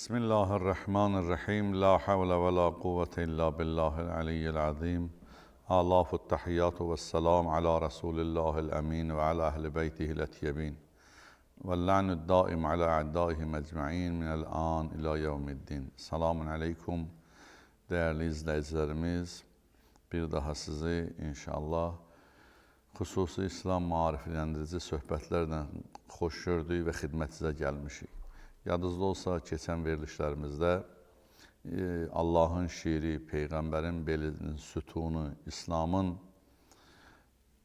Bismillahirrahmanirrahim. La havle ve la kuvvete illa billahil aliyyil azim. Alafut tahiyyatu ve selam ala Resulillahil amin ve ala ehli beytihil etyebin. Ve la'nud daim ala a'daihim ecma'in minel an ila yevmiddin. Selamun aleyküm değerli izleyicilerimiz. Bir daha sizi inşallah xüsusi İslam maarifləndirici söhbətlərlə xoş gördük və xidmətinizə gəlmişik. Yadınızda olsa, keçən verilişlərimizdə Allahın şiiri, Peyğəmbərin belinin sütunu, İslamın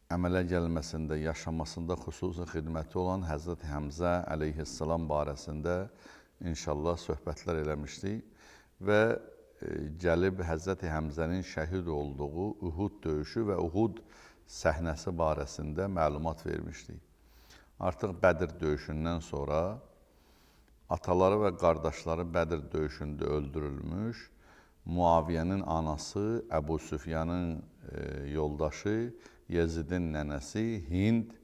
əmələ gəlməsində, yaşamasında xüsusi xidməti olan Həzrəti Həmzə əleyhissalam barəsində inşallah söhbətlər eləmişdik və gəlib Həzrəti Həmzənin şəhid olduğu Uhud döyüşü və Uhud səhnəsi barəsində məlumat vermişdik. Artıq Bədir döyüşündən sonra ataları və qardaşları Bədir döyüşündə öldürülmüş, Muaviyyənin anası, Əbu Süfyanın yoldaşı, Yezidin nənəsi Hind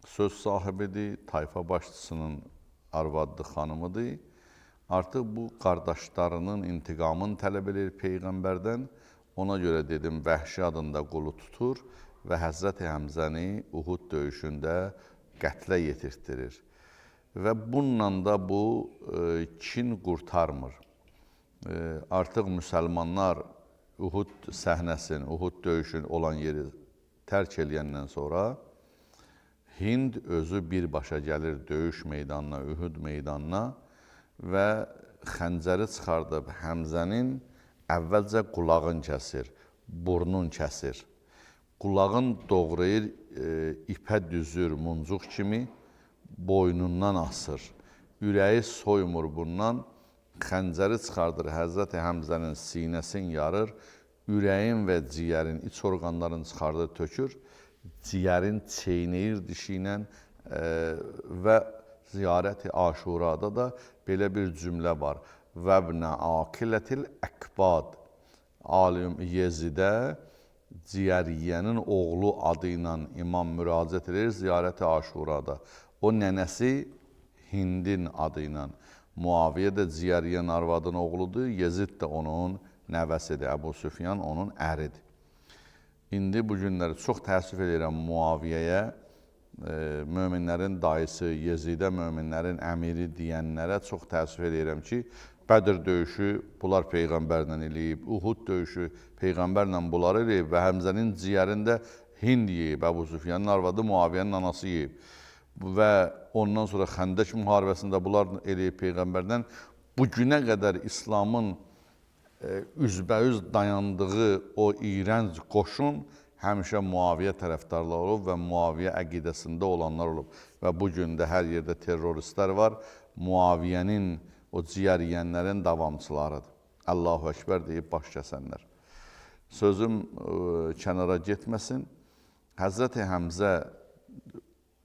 söz sahibidir, tayfa başçısının arvadı xanımıdır. Artıq bu qardaşlarının intiqamını tələb edir Peyğəmbərdən. Ona görə dedim, Vəhşi adında qulu tutur və Həzrəti Həmzəni Uhud döyüşündə qətlə yetirtdirir. Və bununla da bu kin qurtarmır. Artıq müsəlmanlar Uhud səhnəsini, Uhud döyüşün olan yeri tərk eləyəndən sonra Hind özü birbaşa gəlir döyüş meydanına, Uhud meydanına və xəncəri çıxardıb Həmzənin əvvəlcə qulağını kəsir, burnunu kəsir. Qulağını doğrayır, ipə düzür, muncuq kimi boynundan asır. Ürəyi soymur bundan, xəncəri çıxardır, Həzrəti Həmzənin sinəsini yarır, ürəyin və ciyərin, iç orqanlarını çıxardır, tökür, ciyərin çeynəyir dişi ilə və ziyarəti Aşurada da belə bir cümlə var. Vəbnə akilətil əkbad. Alim Yezidə ciyəriyənin oğlu adı ilə imam müraciət edir ziyarəti Aşurada. O nənəsi Hindin adı ilə. Muaviyyə də ciyəriyən arvadın oğludur, Yezid də onun nəvəsidir, Əbu Süfyan onun əridir. İndi bu günləri çox təəssüf edirəm Muaviyyəyə, möminlərin dayısı, Yezidə möminlərin əmiri deyənlərə çox təəssüf edirəm ki, Bədir döyüşü bunlar Peyğəmbərlə eləyib, Uhud döyüşü Peyğəmbərlə bunlar eləyib və Həmzənin ciyərində Hind yeyib, Əbu Süfyanın arvadı Muaviyyənin anası yeyib. Və ondan sonra Xəndək müharibəsində bunlar eləyib Peyğəmbərdən bu günə qədər İslamın üzbəüz dayandığı o iyrənc qoşun həmişə Muaviyyə tərəfdarları olub və Muaviyyə əqidəsində olanlar olub. Və bu gün də hər yerdə terroristlər var, Muaviyyənin, o ciyər yiyənlərin davamçılarıdır. Allahu Əkbər deyib baş kəsənlər. Sözüm kənara getməsin. Həzrəti Həmzə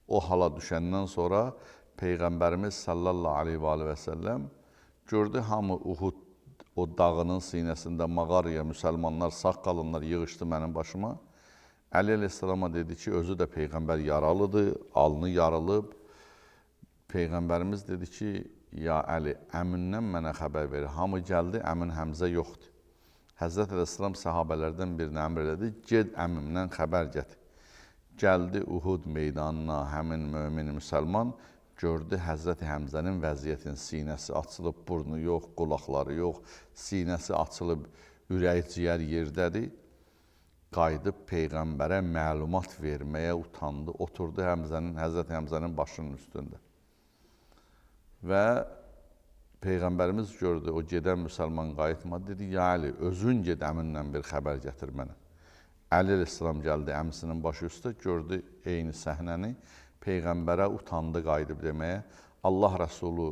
o hala düşəndən sonra Peyğəmbərimiz sallallahu aleyhi və səlləm gördü hamı Uhud o dağının sinəsində mağaraya müsəlmanlar sağ qalınlar yığışdı mənim başıma. Əli əleyhissalama dedi ki, özü də Peyğəmbər yaralıdır, alnı yarılıb. Peyğəmbərimiz dedi ki, ya Əli, əmindən mənə xəbər verir. Hamı gəldi, əmin Həmzə yoxdur. Həzrət Əleyhissalam səhabələrdən birinə əmr elədi, ged əmimdən xəbər gətir. Gəldi Uhud meydanına həmin mömin müsəlman, gördü Həzrəti Həmzənin vəziyyətinin sinəsi açılıb, burnu yox, qulaqları yox, sinəsi açılıb, ürəyi ciyər yerdədir. Qayıdıb Peyğəmbərə məlumat verməyə utandı, oturdu Həzrəti Həmzənin başının üstündə. Və Peyğəmbərimiz gördü, o gedən müsəlman qayıtmadı, dedi, ya Əli, özün ged əmindən bir xəbər gətir mənə. Əli əleyhissalam gəldi əmsinin başı üstə, gördü eyni səhnəni, Peyğəmbərə utandı qayıdıb deməyə. Allah Rəsulu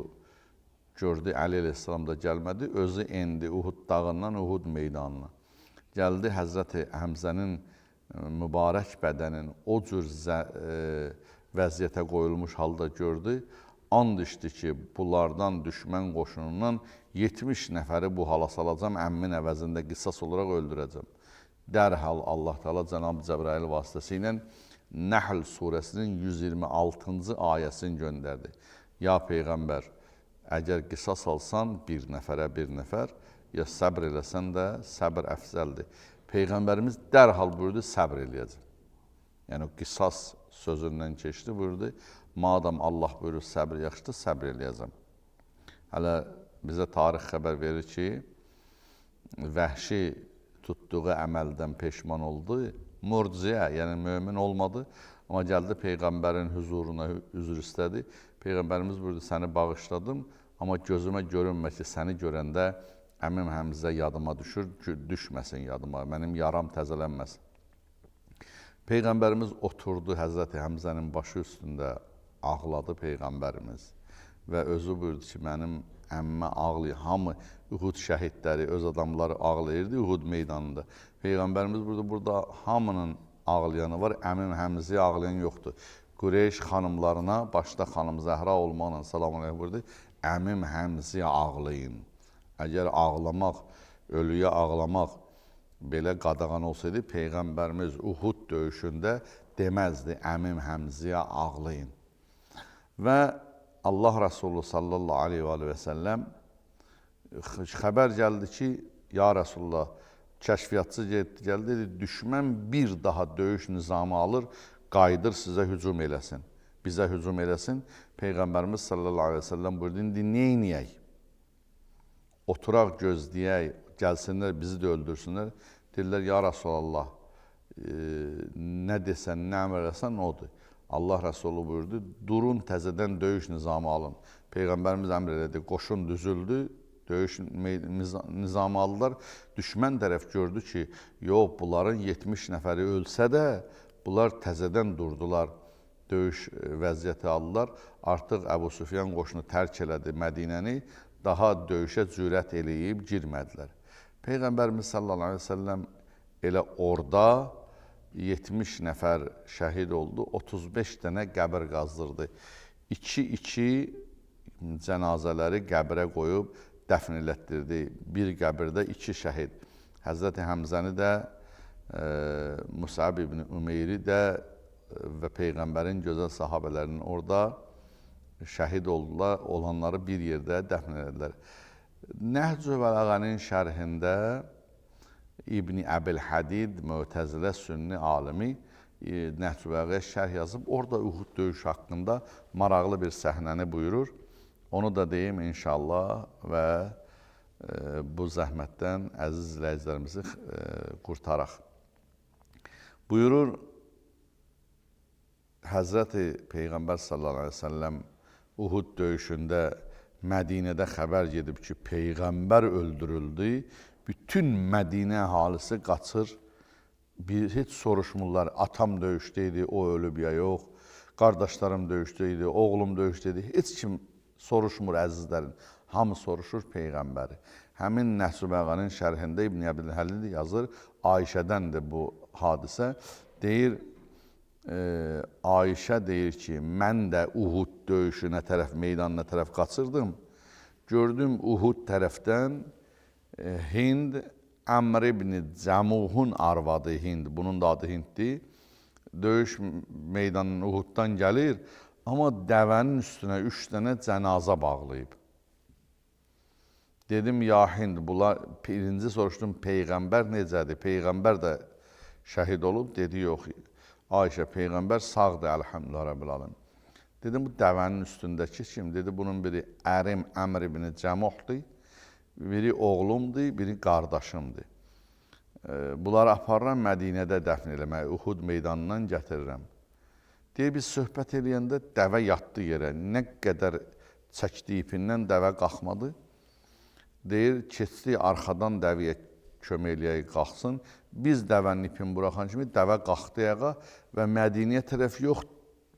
gördü, Əli əleyhissalam da gəlmədi, özü endi Uhud dağından Uhud meydanına. Gəldi Həzrəti Həmzənin mübarək bədənin o cür vəziyyətə qoyulmuş halda gördü. And içdi ki, bunlardan düşmən qoşunundan 70 nəfəri bu hala salacam, əmmin əvəzində qisas olaraq öldürəcəm. Dərhal Allah Teala Cənab-ı Cəbrail vasitəsilə Nəhl surəsinin 126-cı ayəsini göndərdi. Ya Peyğəmbər, Əgər qisas alsan bir nəfərə bir nəfər, ya səbr eləsən də səbr əfzəldir. Peyğəmbərimiz dərhal buyurdu, səbr eləyəcək. Yəni, qisas sözündən keçdi, buyurdu, madam Allah buyurur, səbr yaxşıdır, səbr eləyəcəm. Hələ bizə tarix xəbər verir ki, Vəhşi tutduğu əməldən peşman oldu, murciə, yəni mömin olmadı, amma gəldi Peyğəmbərin huzuruna üzr istədi. Peyğəmbərimiz buyurdu, səni bağışladım, amma gözümə görünmə ki, səni görəndə əmim Həmzə yadıma düşür, düşməsin yadıma, mənim yaram təzələnməsin. Peyğəmbərimiz oturdu, Həzrəti Həmzənin başı üstündə ağladı Peyğəmbərimiz və özü buyurdu ki, mənim əmmə ağlayır, hamı Uhud şəhidləri, öz adamları ağlayırdı Uhud meydanında. Peyğəmbərimiz burada hamının ağlayanı var, əmim Həmzəyə ağlayan yoxdur. Qureyş xanımlarına, başda xanım Zəhra olmaqla salam aleyhi buyurdu, əmim Həmzəyə ağlayın. Əgər ağlamaq, ölüyə ağlamaq belə qadağan olsaydı, Peyğəmbərimiz Uhud döyüşündə deməzdi, əmim Həmzəyə ağlayın. Və Allah Resulü sallallahu aleyhi və səlləm xəbər gəldi ki, ya Resulullah, kəşfiyyatçı gəldi, dedi, düşmən bir daha döyüş nizamı alır, qayıdır sizə hücum eləsin, bizə hücum eləsin. Peyğəmbərimiz sallallahu aleyhi və səlləm buyurdu, indi neyniyək? Oturaq gözləyək, gəlsinlər, bizi də öldürsünlər. Deyirlər, ya Resulallah, nə desən, nə əmr eləsən, odur. Allah Rəsulü buyurdu, durun təzədən döyüş nizamı alın. Peyğəmbərimiz əmr elədi, qoşun düzüldü, döyüş nizamı aldılar. Düşmən tərəf gördü ki, yox, bunların 70 nəfəri ölsə də, bunlar təzədən durdular, döyüş vəziyyəti aldılar. Artıq Əbu Süfyan qoşunu tərk elədi Mədinəni, daha döyüşə cürət eləyib girmədilər. Peyğəmbərimiz sallallahu aleyhi ve sellem elə orada 70 nəfər şəhid oldu, 35 dənə qəbir qazdırdı. 2-2 cənazələri qəbrə qoyub dəfn elətdirdi. Bir qəbirdə 2 şəhid. Həzrəti Həmzəni də, Musab ibn Ümeyri də və Peyğəmbərin gözəl sahabələrinin orada şəhid oldular, olanları bir yerdə dəfn elədilər. Nəhc-ü Bəlağənin şərhində İbn Əbil-Hədid, Mötəzilə sünni alimi Nəhc-ü Bəlağəyə şərh yazıb, orada Uhud döyüş haqqında maraqlı bir səhnəni buyurur. Onu da deyim inşallah və bu zəhmətdən əziz izləyicilərimizi qurtaraq. Buyurur, Həzrəti Peyğəmbər sallallahu aleyhi ve sellem Uhud döyüşündə Mədinədə xəbər gedib ki, Peyğəmbər öldürüldü, bütün Mədinə əhalisi qaçır, heç soruşmurlar, atam döyüşdəydi, o ölüb ya yox, qardaşlarım döyüşdəydi, oğlum döyüşdəydi, heç kim soruşmur əzizlərin, hamı soruşur Peyğəmbəri. Həmin Nəhc-ü Bəlağənin şərhində İbn Əbil-Hədid yazır, Ayşədəndir bu hadisə, deyir, Ayşə deyir ki, mən də Uhud döyüşünə tərəf, meydanına tərəf qaçırdım. Gördüm Uhud tərəfdən Hind, Əmr ibn Cəmuhun arvadı Hind, bunun da adı Hinddir. Döyüş meydanının Uhuddan gəlir, amma dəvənin üstünə 3 dənə cənazə bağlayıb. Dedim, ya Hind, bunlar, birinci soruşdum, Peyğəmbər necədir? Peyğəmbər də şəhid olub, dedi, yox. Ayşə, Peyğəmbər sağdır, əlhəmdülillah Rəbbil aləm. Dedim, bu dəvənin üstündəki kim? Dedi, bunun biri ərim Əmr ibn Cəmuhdur, biri oğlumdur, biri qardaşımdır. Bunları aparıram Mədinədə dəfn eləmək, Uhud meydanından gətirirəm. Deyir, biz söhbət eləyəndə dəvə yatdı yerə, nə qədər çəkdi ipindən dəvə qalxmadı. Deyir, keçdi arxadan dəvəyə kömək eləyək, qalxsın. Biz dəvənin ipini buraxan kimi dəvə qalxdı ayağa və Mədiniyə tərəf yox,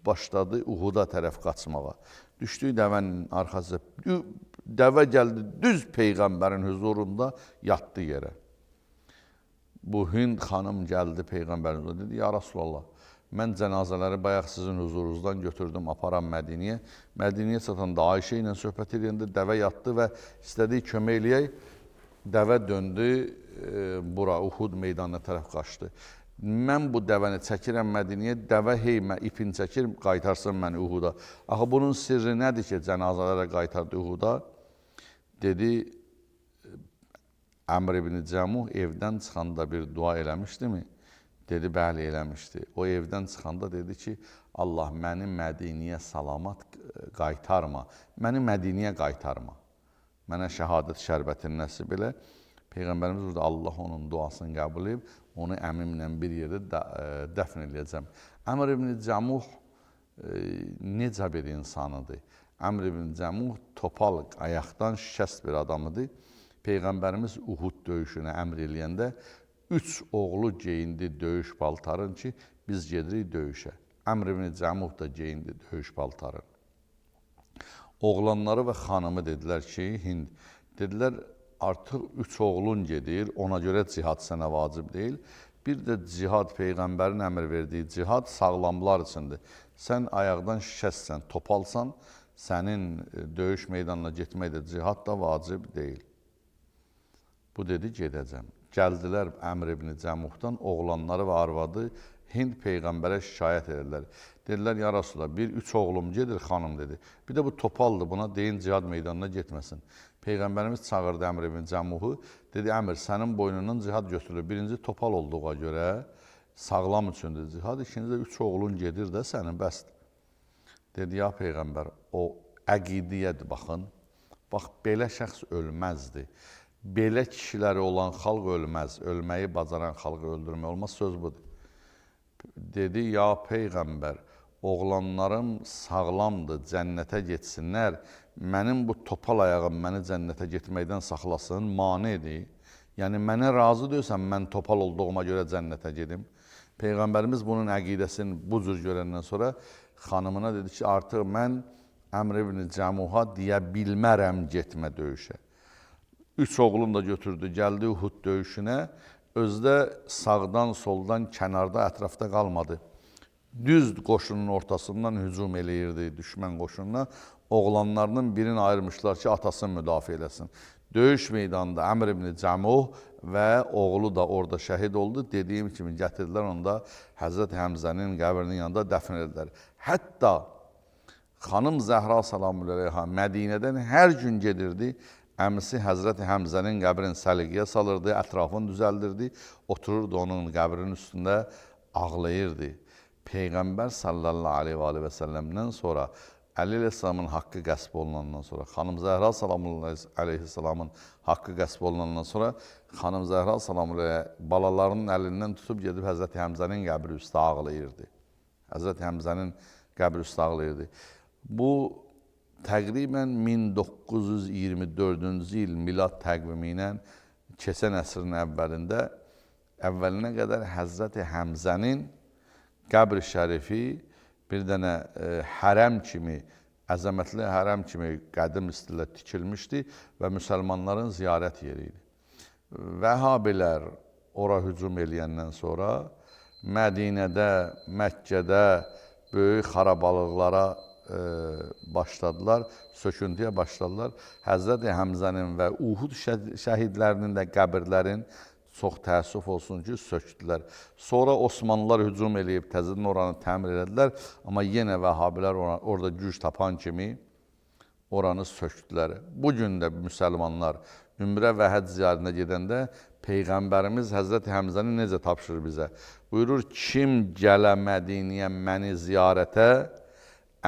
başladı Uhuda tərəf qaçmağa. Düşdü dəvənin arxası, dəvə gəldi, düz Peyğəmbərin huzurunda yatdı yerə. Bu Hind xanım gəldi Peyğəmbərin huzuruna, dedi, ya Rasulallah, mən cənazələri bayaq sizin huzurunuzdan götürdüm, aparam Mədiniyə. Mədiniyə çatanda Ayşə ilə söhbət edəndə dəvə yatdı və istədiyi kömək eləyək. Dəvə döndü bura Uhud meydanına tərəf qaçdı. Mən bu dəvəni çəkirəm Mədiniyə, dəvə heymə ipini çəkir, qaytarsın məni Uhuda. Axı bunun sirri nədir ki, cənazələrə qaytardı Uhuda? Dedi, Əmr ibn Cəmuh evdən çıxanda bir dua eləmişdimi? Dedi, bəli eləmişdi. O evdən çıxanda dedi ki, Allah məni Mədiniyə salamat qaytarma, məni Mədiniyə qaytarma. Mənə şəhadət şərbətini nəsib elə. Peyğəmbərimiz burada Allah onun duasını qəbul edib, onu əmimlə bir yerdə dəfn edəcəm. Əmr ibn Cəmuh necə bir insanıdır? Əmr ibn Cəmuh topal ayaqdan şikəst bir adamıdır. Peyğəmbərimiz Uhud döyüşünə əmr eləyəndə 3 oğlu geyindi döyüş paltarın ki, biz gedirik döyüşə. Əmr ibn Cəmuh da geyindi döyüş paltarın. Oğlanları və xanımı dedilər ki, Hind, dedilər, artıq 3 oğlun gedir, ona görə cihad sənə vacib deyil. Bir də cihad, Peyğəmbərin əmr verdiyi cihad sağlamlar üçündür. Sən ayaqdan şikəstsən, topalsan, sənin döyüş meydanına getmək də cihad da vacib deyil. Bu dedi, gedəcəm. Gəldilər Əmr ibn Cəmuhdan, oğlanları və arvadı Hind Peyğəmbərə şikayət edirlər. Dedilər, ya Rasulallah, 3 oğlum gedir, xanım dedi. Bir də bu topaldır, buna deyin cihad meydanına getməsin. Peyğəmbərimiz çağırdı Əmr ibn Cəmuhu, dedi, Əmr, sənin boynundan cihad götürülür. Birinci topal olduğuna görə sağlam üçündür cihad, ikinci də 3 oğlun gedir də sənin bəsdir. Dedi, ya Peyğəmbər, o əqidiyyədir, baxın. Bax, belə şəxs ölməzdi. Belə kişiləri olan xalq ölməz, ölməyi bacaran xalqı öldürmək olmaz, söz budur. Dedi, ya Peyğəmbər, oğlanlarım sağlamdır, cənnətə getsinlər, mənim bu topal ayağım məni cənnətə getməkdən saxlasın, manidir. Yəni, mənə razı deyirsən, mən topal olduğuma görə cənnətə gedim. Peyğəmbərimiz bunun əqidəsini bu cür görəndən sonra xanımına dedi ki, artıq mən Əmr ibn Cəmuha deyə bilmərəm getmə döyüşə. 3 oğlunu da götürdü, gəldi Uhud döyüşünə, özü də sağdan, soldan, kənarda, ətrafda qalmadı. Düz qoşunun ortasından hücum eləyirdi düşmən qoşununa. Oğlanlarının birini ayırmışlar ki, atasını müdafiə eləsin. Döyüş meydanında Əmr ibn Cəmuh və oğlu da orada şəhid oldu. Dediyim kimi gətirdilər, onda Həzrət Həmzənin qəbrinin yanında dəfn edilər. Hətta xanım Zəhra salamüleyha Mədinədən hər gün gedirdi. Əmisi Həzrət Həmzənin qəbrini səliqəyə salırdı, ətrafını düzəldirdi, otururdu onun qəbrinin üstündə, ağlayırdı. Peyğəmbər sallallahu aleyhi və səlləmdən sonra, Əli əleyhissalamın haqqı qəsb olunandan sonra, xanım Zəhra aleyhissalamın haqqı qəsb olunandan sonra, xanım Zəhra salamüleyha balalarının əlindən tutub gedib Həzrət Həmzənin qəbri üstə ağlayırdı. Həzrət Həmzənin qəbri üstə ağlayırdı. Bu, təqribən 1924-cü il milad təqvimi ilə keçən əsrin əvvəlinə qədər Həzrəti Həmzənin qəbr-i şərifi bir dənə hərəm kimi, əzəmətli hərəm kimi qədim istilə tikilmişdi və müsəlmanların ziyarət yeri idi. Vəhabilər ora hücum eləyəndən sonra Mədinədə, Məkkədə böyük xarabalıqlara başladılar, söküntüyə başladılar. Həzrəti Həmzənin və Uhud şəhidlərinin də qəbirlərin çox təəssüf olsun ki, söktülər. Sonra Osmanlılar hücum eləyib təzədən oranı təmir elədilər, amma yenə Vəhabilər orada güc tapan kimi oranı söktülər. Bugün də müsəlmanlar ümrə və həcc ziyarətinə gedəndə Peyğəmbərimiz Həzrəti Həmzəni necə tapşırır bizə? Buyurur, kim gələ Mədiniyə məni ziyarətə,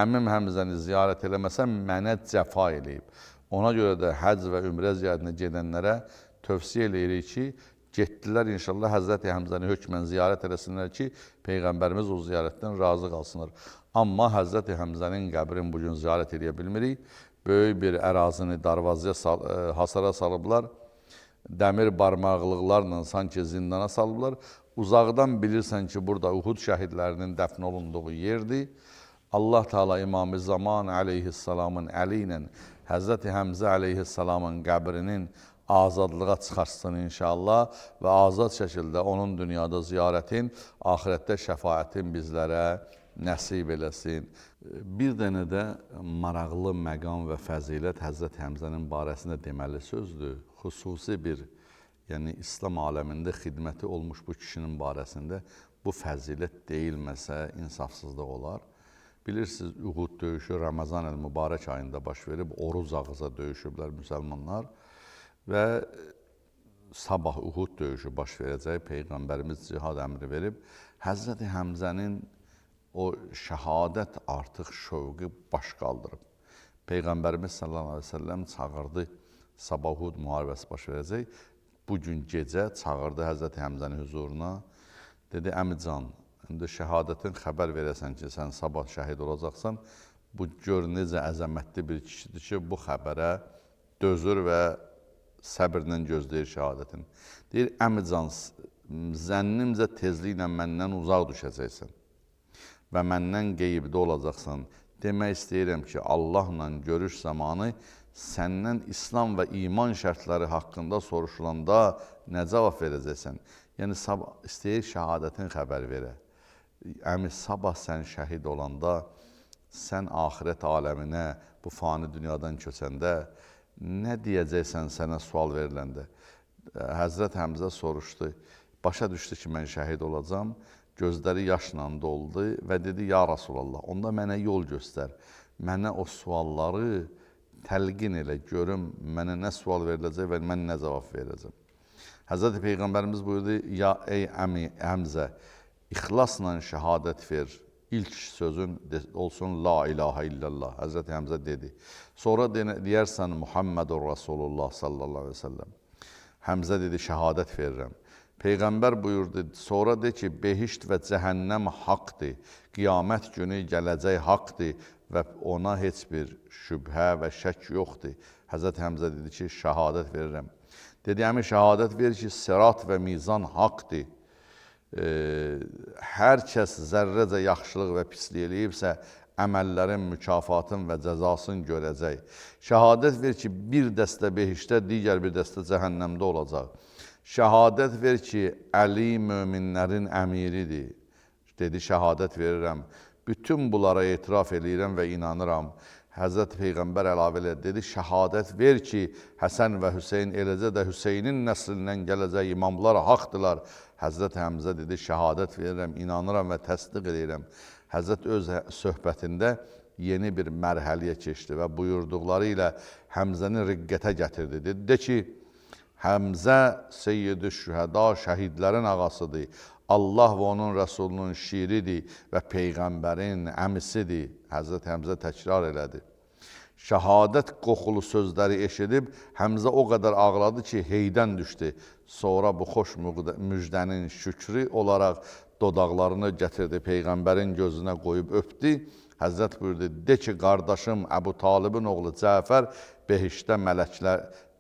əmim Həmzəni ziyarət eləməsəm, mənə cəfa eləyib. Ona görə də həcc və ümrə ziyarətinə gedənlərə tövsiyə eləyirik ki, getdilər inşallah Həzrəti Həmzəni hökmən ziyarət eləsinlər ki, Peyğəmbərimiz o ziyarətdən razı qalsınlar. Amma Həzrəti Həmzənin qəbrini bugün ziyarət edə bilmirik. Böyük bir ərazini darvazıya, hasara salıblar. Dəmir barmaqlıqlarla sanki zindana salıblar. Uzaqdan bilirsən ki, burada Uhud şəhidlərinin dəfn olunduğu yerdir. Allah Teala İmam-ı Zaman aleyhissalamın əli ilə Həzrəti Həmzə aleyhissalamın qəbrinin azadlığa çıxarsın inşallah və azad şəkildə onun dünyada ziyarətin, axirətdə şəfaətin bizlərə nəsib eləsin. Bir dənə də maraqlı məqam və fəzilət Həzrət Həmzənin barəsində deməli sözdür. Xüsusi bir yəni İslam aləmində xidməti olmuş bu kişinin barəsində bu fəzilət deyilməsə insafsızlıq olar. Bilirsiniz, Uhud döyüşü Ramazan el-Mübarək ayında baş verib, oruz ağıza döyüşüblər müsəlmanlar və sabah Uhud döyüşü baş verəcək, Peyğəmbərimiz cihad əmri verib. Həzrəti Həmzənin o şəhadət artıq şövqü baş qaldırıb. Peyğəmbərimiz sallallahu əleyhi və səlləm çağırdı, sabah Uhud müharibəsi baş verəcək. Bugün gecə çağırdı Həzrəti Həmzəni huzuruna, dedi, əmican, indi şəhadətin xəbər verəsən ki, sən sabah şəhid olacaqsan, bu gör necə əzəmətli bir kişidir ki, bu xəbərə dözür və səbirlə gözləyir şəhadətin. Deyir, əmican, zənnimcə tezliklə məndən uzaq düşəcəksən və məndən qeybdə olacaqsan. Demək istəyirəm ki, Allahla görüş zamanı səndən İslam və iman şərtləri haqqında soruşulanda nə cavab verəcəksən? Yəni, istəyir şəhadətin xəbər verə. Əmi, sabah sən şəhid olanda, sən axirət aləminə, bu fani dünyadan köçəndə nə deyəcəksən sənə sual veriləndə? Həzrət Həmzə soruşdu, başa düşdü ki, mən şəhid olacam, gözləri yaşla doldu və dedi, ya Rasulallah, onda mənə yol göstər, mənə o sualları təlqin elə, görüm mənə nə sual veriləcək və mən nə cavab verəcəm. Həzrəti Peyğəmbərimiz buyurdu, ya ey əmi Həmzə, ixlasla şəhadət ver, ilk sözün olsun la ilahə illallah. Həzrəti Həmzə dedi. Sonra deyərsən Muhammedur Rasulullah sallallahu aleyhi ve sellem. Həmzə dedi, şəhadət verirəm. Peyğəmbər buyurdu, sonra de ki, behişt və cəhənnəm haqdır, qiyamət günü gələcək haqdır və ona heç bir şübhə və şək yoxdur. Həzrəti Həmzə dedi ki, şəhadət verirəm. Dedi, əmi şəhadət verir ki, sirat və mizan haqdır. Hər kəs zərrəcə yaxşılıq və pislik eləyibsə, əməllərin mükafatın və cəzasını görəcək. Şəhadət ver ki, bir dəstə behişdə, digər bir dəstə cəhənnəmdə olacaq. Şəhadət ver ki, Əli möminlərin əmiridir. Dedi, şəhadət verirəm. Bütün bunlara etiraf eləyirəm və inanıram. Həzrəti Peyğəmbər əlavə elədi, dedi, şəhadət ver ki, Həsən və Hüseyin eləcə də Hüseynin nəslindən gələcək imamlar haqdırlar. Həzrəti Həmzə dedi, şəhadət verirəm, inanıram və təsdiq edirəm. Həzrət öz söhbətində yeni bir mərhəliyə keçdi və buyurduqları ilə Həmzəni riqqətə gətirdi. Dedi, de ki, Həmzə Seyyid-i Şühəda şəhidlərin ağasıdır. Allah və onun Rəsulunun şiridir və Peyğəmbərin əmisidir. Həzrət Həmzə təkrar elədi. Şəhadət qoxulu sözləri eşidib, Həmzə o qədər ağladı ki, heydən düşdü. Sonra bu xoş müjdənin şükrü olaraq dodaqlarını gətirdi, Peyğəmbərin gözünə qoyub öpdü. Həzrət buyurdu, de ki, qardaşım Əbu Talibin oğlu Cəfər behişdə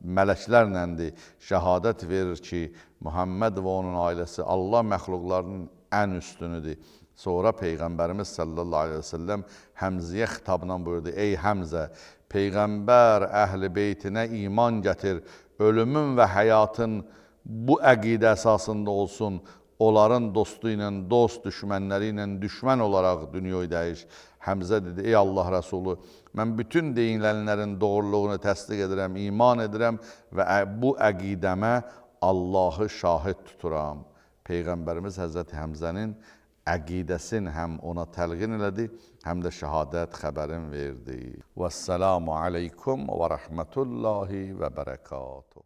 mələklərləndir. Şəhadət verir ki, Muhammed və onun ailəsi Allah məxluqlarının ən üstünüdür. Sonra Peyğəmbərimiz sallallahu aleyhi və səlləm Həmzəyə xitabla buyurdu, ey Həmzə, Peyğəmbər əhl-i beytinə iman gətir, ölümün və həyatın bu əqidə əsasında olsun, onların dostu ilə dost, düşmənləri ilə düşmən olaraq dünyayı dəyiş. Həmzə dedi, ey Allah Rəsulü, mən bütün deyilənlərin doğruluğunu təsdiq edirəm, iman edirəm və bu əqidəmə Allahı şahid tuturam. Peyğəmbərimiz Həzrəti Həmzənin əqidəsini həm ona təlqin elədi, həm də şəhadət xəbərin verdi. Vəssalamu aleykum və rəhmətullahi və bərəkatuhu.